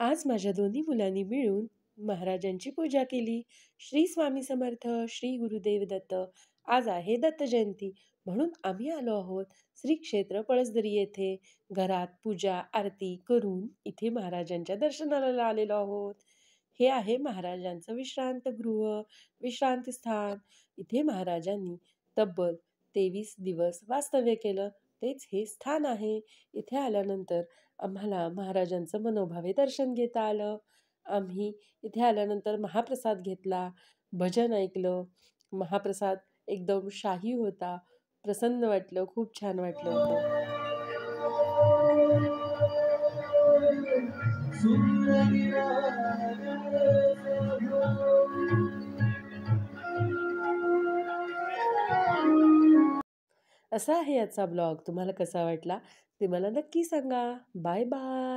आज माझ्या दोन्ही मुलांनी मिळून महाराजांची पूजा केली. श्री स्वामी समर्थ, श्री गुरुदेव दत्त. आज आहे दत्त जयंती, म्हणून आम्ही आलो आहोत श्री क्षेत्र पळसदरी येथे. घरात पूजा आरती करून इथे महाराजांच्या दर्शनाला आलेलो आहोत. हे आहे महाराजांचं विश्रांतगृह, विश्रांती स्थान. इथे महाराजांनी तब्बल 23 दिवस वास्तव्य केलं. तेच हे स्थान आहे. इथे आल्यानंतर आम्हाला महाराजांचं मनोभावे दर्शन घेता आलं. आम्ही इथे आल्यानंतर महाप्रसाद घेतला, भजन ऐकलं. महाप्रसाद एकदम शाही होता. प्रसन्न वाटलं, खूप छान वाटलं होतं. असा आहे आजचा ब्लॉग. तुम्हाला कसा वाटला ते मला नक्की सांगा. Bye bye.